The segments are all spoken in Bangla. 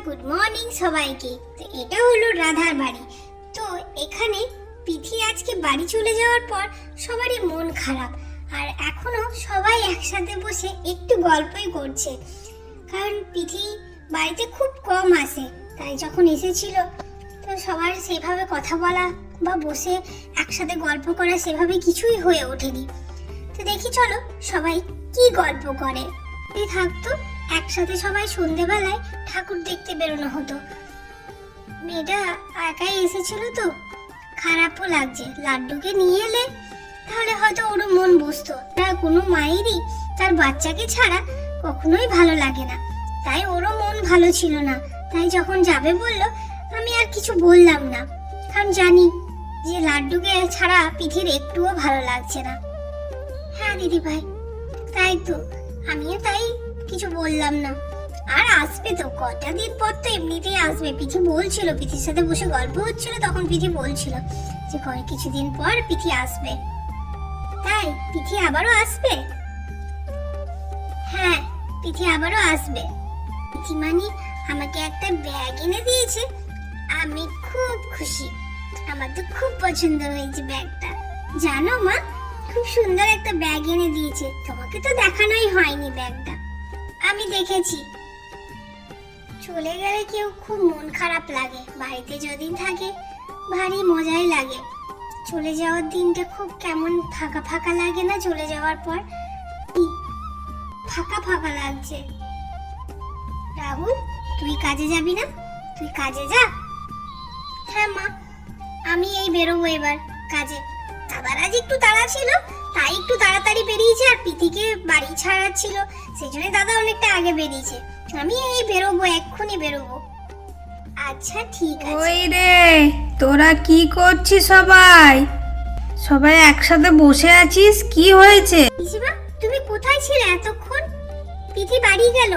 গুড মর্নিং সবাইকে। তো এটা হলো রাধার বাড়ি। তো এখানে পিথি আজকে বাড়ি চলে যাওয়ার পর সবারই মন খারাপ, আর এখনো সবাই একসাথে বসে একটু গল্পই করছে। কারণ পিথি বাড়িতে খুব কম আসে, তাই যখন এসেছিল তো সবার সেভাবে কথা বলা বা বসে একসাথে গল্প করা সেভাবে কিছুই হয়ে ওঠেনি। তো দেখি চলো সবাই কি গল্প করে। থাকতো একসাথে সবাই সন্ধেবেলায় ঠাকুর দেখতে বেরোনো হতো। মেয়েটা একাই এসেছিল তো খারাপও লাগছে, লাড্ডুকে নিয়ে এলে তাহলে হয়তো ওরও মন বসতো। তার কোনো মায়েরই তার বাচ্চাকে ছাড়া কখনোই ভালো লাগে না, তাই ওরও মন ভালো ছিল না। তাই যখন যাবে বলল আমি আর কিছু বললাম না, কারণ জানি যে লাড্ডুকে ছাড়া পিঠির একটুও ভালো লাগছে না। হ্যাঁ দিদি ভাই, তাই তো আমিও তাই কিছু বললাম না। আর আসবে তো কটা দিন পর, তো এমনিতেই আসবে। পিঠি বলছিল, পিঠির সাথে বসে গল্প হচ্ছিল, তখন পিঠি বলছিল যে কিছুদিন পর পিঠি আসবে। তাই পিঠি আবারও আসবে। হ্যাঁ পিঠি আবারও আসবে। পিঠি মানে আমাকে একটা ব্যাগ এনে দিয়েছে, আমি খুব খুশি। আমার তো খুব পছন্দ হয়েছে ব্যাগটা, জানো মা, খুব সুন্দর একটা ব্যাগ এনে দিয়েছে। তোমাকে তো দেখানোই হয়নি ব্যাগটা। আমি দেখেছি। চলে গেলে কেউ খুব মন খারাপ লাগে, বাড়িতে যদিন থাকে ভারী মজাই লাগে। চলে যাওয়ার দিনটা খুব কেমন ফাঁকা ফাঁকা লাগে না? চলে যাওয়ার পর ফাঁকা ফাঁকা লাগছে। রাহুল, তুই কাজে যাবি না? তুই কাজে যা। হ্যাঁ মা, আমি এই বেরোবো এবার কাজে। আবার আজ একটু তাড়া ছিল, তাই একটু তাড়াতাড়ি বেরিয়েছে। আর পিতিকে বাড়ি ছাড়াচ্ছিল, সেই জন্য দাদা অনেকটা আগে বেরিয়েছে। আমি এই বেরোবো, এক্ষুনি বেরোবো। আচ্ছা ঠিক আছে। ওই রে, তোরা কি করছিস? সবাই সবাই একসাথে বসে আছিস, কি হয়েছে? পিসিমা, তুমি কোথায় ছিলে এতক্ষণ? পিতি বাড়ি গেল,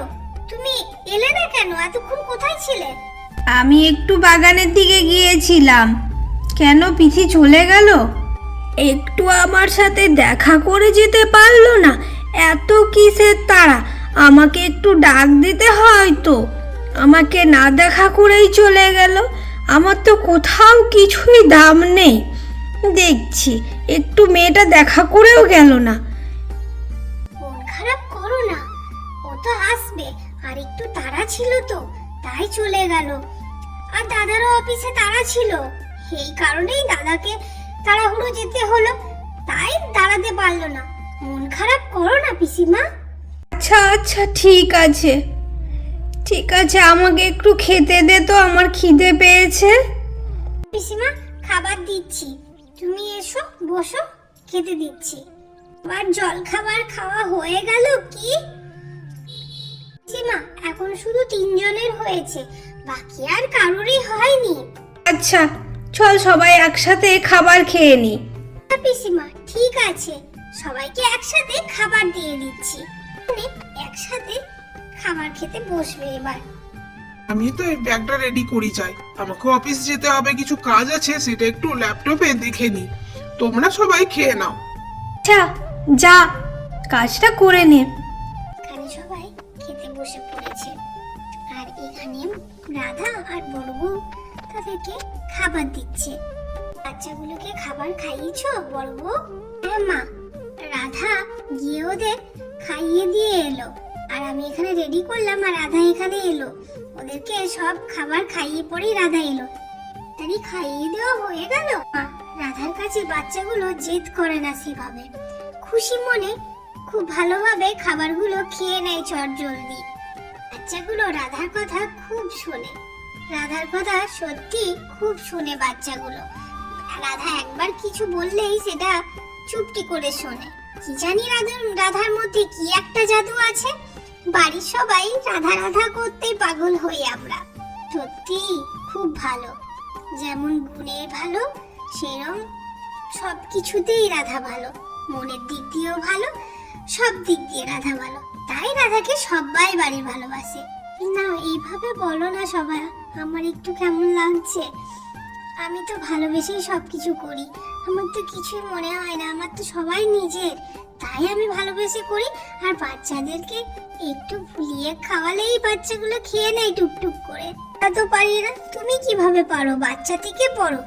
তুমি এলে না কেন? এতক্ষণ কোথায় ছিলে? আমি একটু বাগানের দিকে গিয়েছিলাম। কেন, পিথি চলে গেল? একটু আমার সাথে দেখা করে যেতে পারলো না? এত কিসের তাড়া? আমাকে একটু ডাক দিতে হয় তো। আমাকে না দেখা করেই চলে গেল। আমার তো কোথাও কিছুই দাম নেই। দেখছি একটু মেয়েটা দেখা করেও গেল না। মন খারাপ করো না, ও তো আসবে। আর একটু তাড়া ছিল তো তাই চলে গেল। আর দাদারও অফিসে তাড়া ছিল, এই কারণেই দাদাকে তাড়াহুড়ো যেতে হলো, তাই দাঁড়াতে পারলো না। মন খারাপ করো না পিসিমা। আচ্ছা আচ্ছা, ঠিক আছে ঠিক আছে, আমাকে একটু খেতে দে তো, আমার খিদে পেয়েছে। পিসিমা খাবার দিচ্ছি, তুমি এসো বসো, খেতে দিচ্ছি। আর জল খাবার খাওয়া হয়ে গেল কি? পিসিমা এখন শুধু 3 জনের হয়েছে, বাকি আর কারোরই হয়নি। আচ্ছা চল সবাই একসাথে খাবার খেয়ে নি। পিসিমা ঠিক আছে, সবাইকে একসাথে খাবার দিয়ে দিচ্ছি। একসাথে খাবার খেতে বসবে এবার। আমি তো এই ব্যাগটা রেডি করি চাই, আমাকে অফিস যেতে হবে, কিছু কাজ আছে, সেটা একটু ল্যাপটপে দেখে নি। তোমরা সবাই খেয়ে নাও। আচ্ছা যা, কাজটা করে নে। এখানে সবাই খেতে বসে পড়েছে, আর এখানে রাধা আর বড় বউ তাদেরকে খাবার দিচ্ছে। বাচ্চাগুলোকে খাবার খাইয়েছো বড় বউ? হ্যাঁ মা, রাধা গিয়ে ওদের খাইয়ে দিয়ে এলো, আর আমি এখানে রেডি করলাম, আর রাধা এখানে এলো। ওদেরকে সব খাবার খাইয়ে পরেই রাধা এলো, তাই খাইয়ে দেওয়া হয়ে গেল। রাধার কাছে বাচ্চাগুলো জেদ করে না সেভাবে, খুশি মনে খুব ভালোভাবে খাবারগুলো খেয়ে নেয় চটজলদি। বাচ্চাগুলো রাধার কথা খুব শোনে, রাধার কথা সত্যি খুব শোনে বাচ্চাগুলো। রাধা একবার কিছু বললেই সেটা চুপটি করে শোনে। কি জানি রাধার মধ্যে কি একটা জাদু আছে। বাড়ির সবাই রাধা রাধা করতেই পাগল হই আমরা। সত্যি খুব ভালো, যেমন গুণে ভালো সেরকম সব কিছুতেই রাধা ভালো। মনের দিক দিয়েও ভালো, সব দিক দিয়ে রাধা ভালো, তাই রাধাকে সবাই বাড়ির ভালোবাসে। না এইভাবে বলো না সবাই, আমার একটু কেমন লাগছে। আমি তো ভালোবেসেই সবকিছু করি, আমার তো কিছুই মনে হয় না, আমার তো সবাই নিজের, তাই আমি ভালোবেসে করি। আর বাচ্চাদেরকে একটু ভুলিয়ে খাওয়ালেই বাচ্চাগুলো খেয়ে নেয় টুকটুক করে। তা তো পারি না, তুমি কিভাবে পারো? বাচ্চা থেকে বড়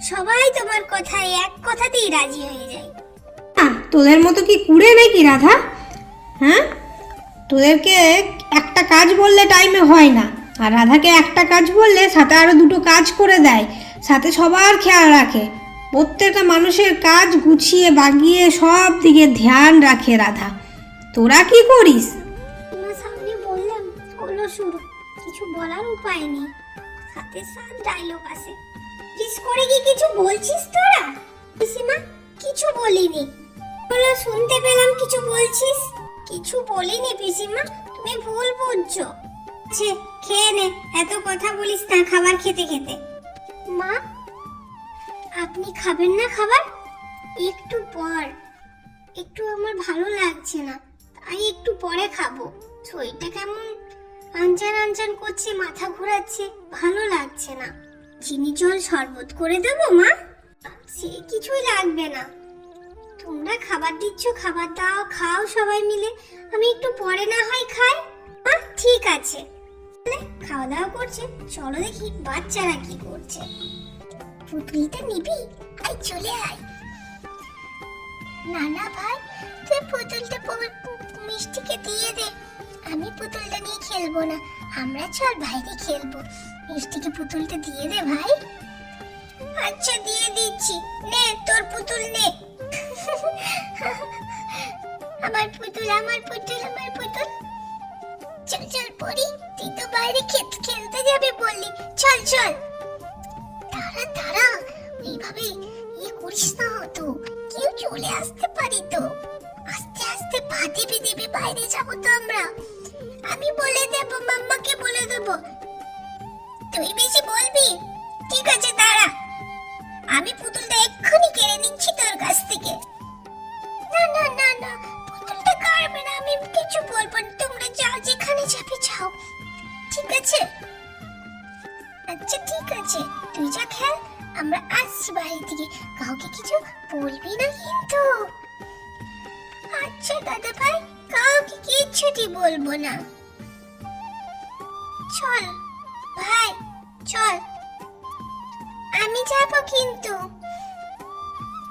সবাই তোমার কথায় এক কথাতেই রাজি হয়ে যায়। তোদের মতো কি কুড়ে নাকি রাধা? হ্যাঁ, তোদেরকে একটা কাজ বললে টাইমে হয় না, আর রাধাকে একটা কাজ বললে সাথে আরো দুটো কাজ করে দেয়, সাথে সবার খেয়াল রাখে। প্রত্যেকটা মানুষের কাজ গুছিয়ে বাগিয়ে সব দিকে ধ্যান রাখে রাধা। তোরা কি করিস? তোমার সামনে বললাম হলো শুরু, কিছু বলার উপায় নেই, সাথে সাথ ডায়লগ আসে। প্লিজ করে কি কিছু বলছিস তোরা? পিসিমা কিছু বলিনি, বলো শুনতে পেলাম কিছু বলছিস। কিছু বলিনি পিসিমা, তুমি ভুল বুঝছো। খেয়ে নে, এত কথা বলিস না খাবার খেতে খেতে। মা আপনি খাবেন না খাবার? একটু পর, একটু আমার ভালো লাগছে না, তাই একটু পরে খাবো। শরীরটা কেমন আনচান আনচান করছে, মাথা ঘোরাচ্ছে, ভালো লাগছে না। চিনি জল শরবত করে দেবো মা? সে কিছুই লাগবে না, তোমরা খাবার দিচ্ছ, খাবার দাও, খাও সবাই মিলে, আমি একটু পরে না হয় খাই। ঠিক আছে, খাওয়া দাওয়া করছে, চলো দেখি বাচ্চারা কি করছে। পুতুলটা নিবি? আয় চলে আয়। না না ভাই, তুই পুতুলটা মিষ্টিকে দিয়ে দে, আমি পুতুলটা নিয়ে খেলবো না, আমরা চল বাইরে খেলবো। মিষ্টিকে পুতুলটা দিয়ে দে ভাই। আচ্ছা দিয়ে দিচ্ছি, নে তোর পুতুল নে। আমার পুতুল, আমার পুতুল, আমার পুতুল। চল চল পরি, তুই তো বাইরে খেলতে যাবে বললি, চল চল। তারা তারা ওইভাবে করিস না, তো কেউ চলে আসতে পারি তো। আস্তে আস্তে পা দিবি দিবি, বাইরে যাবো তো আমরা। আমি বলে দেব, মাম্মাকে বলে দেব। তুই বেশি বলবি? ঠিক আছে দাঁড়া, আমি পুতুলটা এক্ষুনি কেড়ে নিচ্ছি তোর কাছ থেকে। না না না না, পুতুলটা কাড়বে না, আমি কিছু বলবো না, তোমরা যাও যেখানে যাবে যাও, ঠিক আছে? আচ্ছা ঠিক আছে, তুই যা খেল, আমরা আসছি বাড়ি থেকে, কাউকে কিছু বলবি না কিন্তু। আচ্ছা দাদা ভাই, কাউকে কিচ্ছুটি বলবো না। চল ভাই চল, আমি যাবো কিন্তু।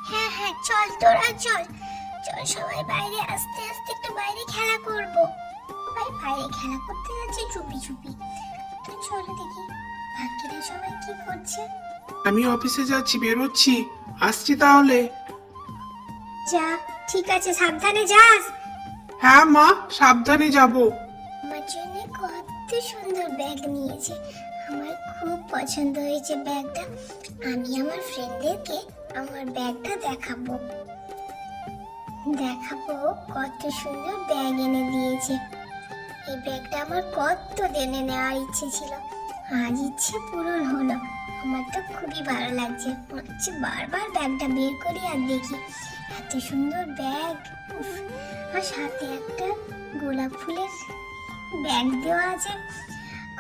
হ্যাঁ হ্যাঁ চল, তোরা চল চল, সবাই বাইরে আস্তে আস্তে একটু বাইরে খেলা করব। ভাই বাইরে খেলা করতে যাচ্ছে চুপি চুপি, তো চলো দেখি বাকিরা সবাই কি করছে। আমি অফিসে যাচ্ছি, বেরোচ্ছি, আসছি তাহলে। যা, ঠিক আছে, সাবধানে যাস। হ্যাঁ মা, সাবধানে যাব। আমার জন্য কত সুন্দর ব্যাগ নিয়েছে, আমার খুব পছন্দ হয়েছে ব্যাগটা। আমি আমার ফ্রেন্ডদেরকে আমার ব্যাগটা দেখাবো, কত সুন্দর ব্যাগ এনে দিয়েছে। এই ব্যাগটা আমার কত দিনে নেওয়ার ইচ্ছে ছিল, আজ ইচ্ছে পূরণ হলো। আমার তো খুবই ভালো লাগছে, মনে হচ্ছে বারবার ব্যাগটা বের করি আর দেখি। এত সুন্দর ব্যাগ, আর সাথে একটা গোলাপ ফুলের ব্যাগ দেওয়া আছে,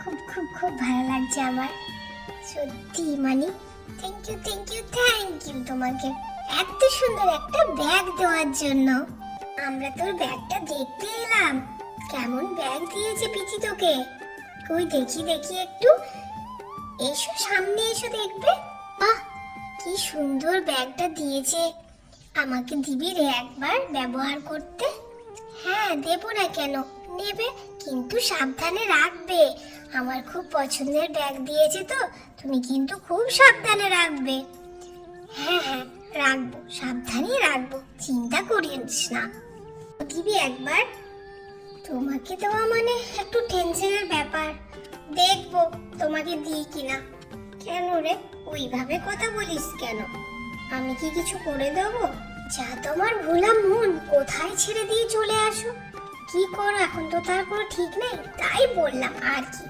খুব খুব খুব ভালো লাগছে আমার, সত্যি মানে thank you thank you thank you তোমাকে এত সুন্দর একটা ব্যাগ দেওয়ার জন্য। আমরা তোর ব্যাগটা দেখতে এলাম, কেমন ব্যাগ দিয়েছে পিচি তোকে। কই দেখি দেখি একটু, এসো সামনে এসো দেখবে। বাহ কি সুন্দর ব্যাগটা দিয়েছে, আমাকে দিবি রে একবার ব্যবহার করতে? হ্যাঁ দেবো না কেন, নেবে কিন্তু সাবধানে রাখবে। আমার খুব পছন্দের ব্যাগ দিয়েছে তো, তুমি কিন্তু খুব সাবধানে রাখবে। হ্যাঁ হ্যাঁ রাখবো, সাবধানে রাখবো, চিন্তা করিস না। দিবি একবার? তোমাকে দেওয়া মানে একটু টেনশনের ব্যাপার, দেখবো তোমাকে দিই কিনা। কেন রে ওইভাবে কথা বলিস কেন? আমি কি কিছু করে দেবো? যা তোমার ভোলা মন, কোথায় ছেড়ে দিয়ে চলে আসো, কি করো এখন তো তার কোনো ঠিক নেই, তাই বললাম আর কি।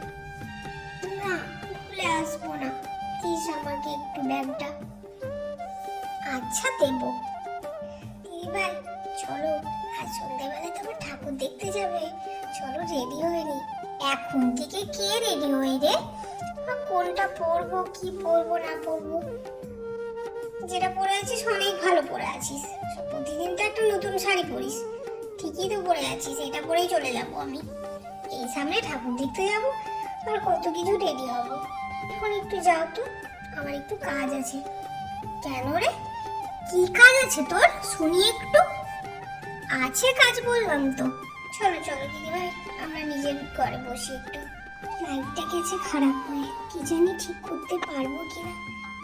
না ভুলে আসবো না, দিস আমাকে একটু ব্যাগটা। আচ্ছা দেবো। দিদি ভাই চলো, আজ সন্ধ্যেবেলা তোমার ঠাকুর দেখতে যাবে, চলো রেডি হয়ে নি। এখন থেকে কে রেডি হয়ে রে? কোনটা পরবো, কি পরবো না পরবো, যেটা পরে আছিস অনেক ভালো পরে আছিস। প্রতিদিন তো একটা নতুন শাড়ি পরিস, ঠিকই তো পরে আছিস। এটা পরেই চলে যাব আমি। এই সামনে ঠাকুর দেখতে যাব, আর কত কিছু রেডি হব। এখন একটু যাও তো, আমার একটু কাজ আছে। কেন রে, কি কাজ আছে তোর? শুনি একটু। আছে কাজ বললাম তো। চলো চলো দিদিভাই, আমরা নিজের ঘরে বসি একটু। লাইটটা গেছে খারাপ হয়ে, কি জানি ঠিক করতে পারবো কিনা।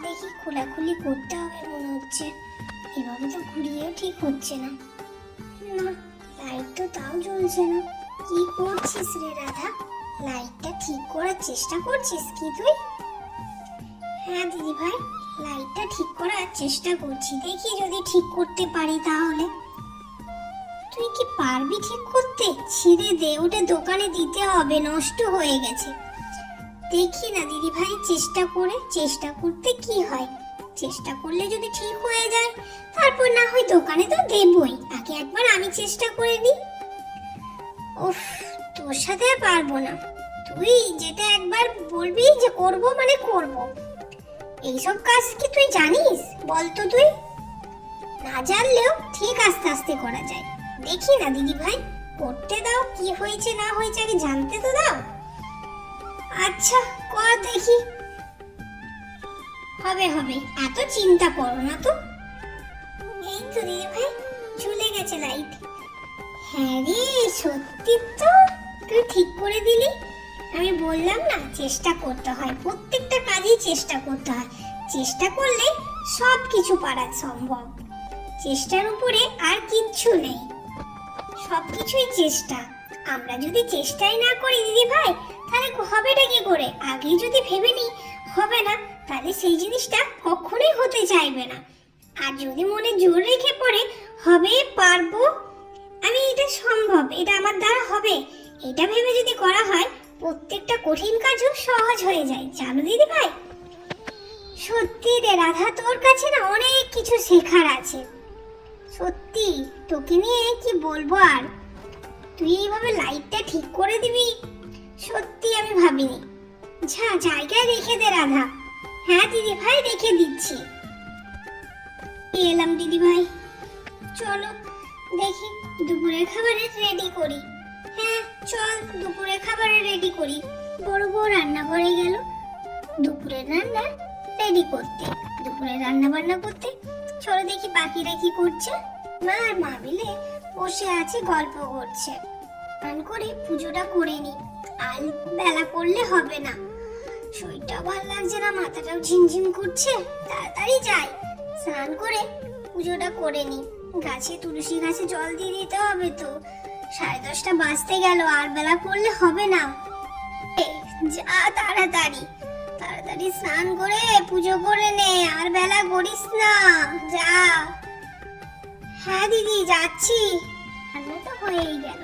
দেখি, খোলাখুলি করতে হবে মনে হচ্ছে। এভাবে তো ঘুরিয়েও ঠিক হচ্ছে না। না, লাইট তো তাও জ্বলছে না। কি করছিস রে রাধা? লাইটটা ঠিক করার চেষ্টা করছিস কি তুই? হ্যাঁ দিদি ভাই, লাইটটা ঠিক করার চেষ্টা করছি। দেখি যদি ঠিক করতে পারি তাহলে। তুই কি পারবি ঠিক করতে? ছিঁড়ে দে, ওটা দোকানে দিতে হবে, নষ্ট হয়ে গেছে। দেখি না দিদি ভাই, চেষ্টা করতে কি হয়। চেষ্টা করলে যদি ঠিক হয়ে যায়, তারপর না হয় দোকানে তো দেবই। আগে একবার আমি চেষ্টা করে নিই। উফ, তোর সাথে আর পারবো না। তুই যেটা একবার বলবি যে করব মানে করব। এইসব কাজ কি তুই জানিস? বল তো তুই। না জানলেও ঠিক আস্তে আস্তে করা যায়। দেখি না দিদি ভাই, করতে দাও। কি হয়েছে না হয়েছে আগে জানতে তো দাও। আচ্ছা, কর দেখি। হবে হবে, এত চিন্তা করো না তো। এই তো দিদি ভাই, ঝুলে গেছে লাইট। হ্যাঁ রে, সত্যি তো, তুই ঠিক করে দিলি। আমি বললাম না, চেষ্টা করতে হয়। প্রত্যেকটা কাজেই চেষ্টা করতে হয়। চেষ্টা করলে সব কিছু পারা সম্ভব। চেষ্টার উপরে আর কিচ্ছু নেই, সবকিছুই চেষ্টা। আমরা যদি চেষ্টাই না করি দিদি ভাই, তাহলে হবেটা কি করে? আগে যদি ভেবে নি হবে না, তাহলে সেই জিনিসটা কখনোই হতে চাইবে না। আর যদি মনে জোর রেখে পড়ে হবে, পারবো, আমি এটা সম্ভব, এটা আমার দ্বারা হবে, এটা ভেবে যদি করা হয়, প্রত্যেকটা কঠিন কাজও সহজ হয়ে যায়। জানো দিদি ভাই, সত্যি রে রাধা, তোর কাছে না অনেক কিছু শেখার আছে। সত্যি, তোকে নিয়ে কি বলবো আর। তুই এইভাবে লাইটটা ঠিক করে দিবি, সত্যি আমি ভাবিনি। জায়গায় রেখে দে রাধা। হ্যাঁ দিদি ভাই, রেখে দিচ্ছি। এলাম দিদি ভাই, চলো দেখি দুপুরের খাবারের রেডি করি। হ্যাঁ চল, দুপুরের খাবারের রেডি করি। বড় বউ রান্না করে গেল দুপুরের রান্না রেডি করতে, দুপুরের রান্না বান্না করতে। চলো দেখি বাকিরা কি করছে। মা আর মা মিলে বসে আছে, গল্প করছে। স্নান করে পুজোটা করে নি, আর বেলা করলে হবে না। শরীরটা ভালো লাগছে না, মাথাটাও ঝিমঝিম করছে। তাড়াতাড়ি যাই, স্নান করে পুজোটা করে নি। গাছে, তুলসী গাছে জল দিয়ে দিতে হবে তো। 10:30 বাজতে গেল, আর বেলা করলে হবে না। যা তাড়াতাড়ি তাড়াতাড়ি স্নান করে পুজো করে নে, আর বেলা করিস না, যা। হ্যাঁ দিদি, যাচ্ছি। রান্না তো হয়েই গেল।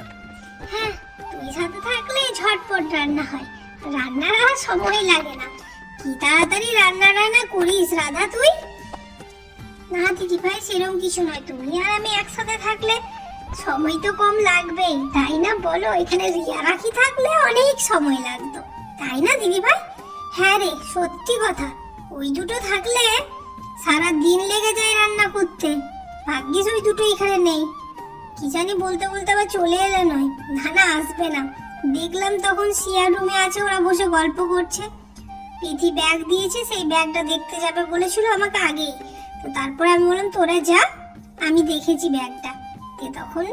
হ্যাঁ, তুই সাথে থাকলে ঝটপট রান্না হয়, রান্নার আর সময় লাগে না। কি তাড়াতাড়ি রান্না করিস রাধা তুই। না দিদি ভাই, সেরকম কিছু নয়। তুমি আর আমি একসাথে থাকলে সময় তো কম লাগবেই, তাই না বলো? এখানে রিয়া রাখি থাকলে অনেক সময় লাগতো, তাই না দিদি ভাই? হ্যাঁ রে, সত্যি কথা। ওই দুটো থাকলে সারা দিন লেগে যায় রান্না করতে। ভাগ্যিস ওই দুটো এখানে নেই। কি জানি বলতে বলতে আবার চলে এলে নয়। না আসবে না। দেখলাম তখন শিয়ার রুমে আছে, ওরা বসে গল্প করছে। পিথি ব্যাগ দিয়েছে, সেই ব্যাগটা দেখতে যাবে বলেছিল আমাকে আগেই। তো তারপরে আমি বললাম তোরা যা, আমি দেখেছি ব্যাগটা। তখন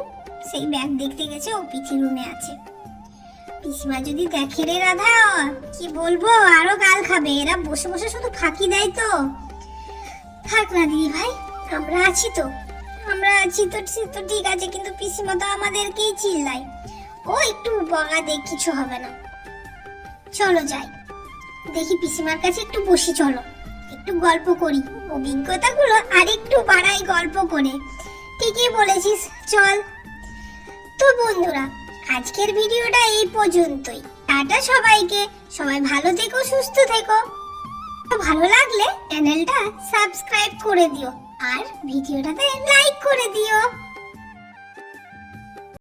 সেই ব্যাগ দেখতে গেছে, ও পিথি রুমে আছে। পিসিমা যদি দেখে রে রাধা, কি বলবো, আরো গাল খাবে। এরা বসে বসে শুধু ফাঁকি দেয় তো। থাক না দিদি ভাই, আমরা আছি তো সে তো ঠিক আছে, কিন্তু পিসিমা তো আমাদেরকেই চিল্লায়। ও একটু বকা দেখ, কিছু হবে না। চলো যাই, দেখি পিসিমার কাছে একটু বসি, চলো একটু গল্প করি, অভিজ্ঞতাগুলো আর একটু বাড়াই গল্প করে। ঠিকই বলেছিস, চল। তো বন্ধুরা, আজকের ভিডিওটা এই পর্যন্তই। টাটা সবাইকে, সবাই ভালো থেকো, সুস্থ থেকো। ভালো লাগলে চ্যানেলটা সাবস্ক্রাইব করে দিও, আর ভিডিওটাতে লাইক করে দিও।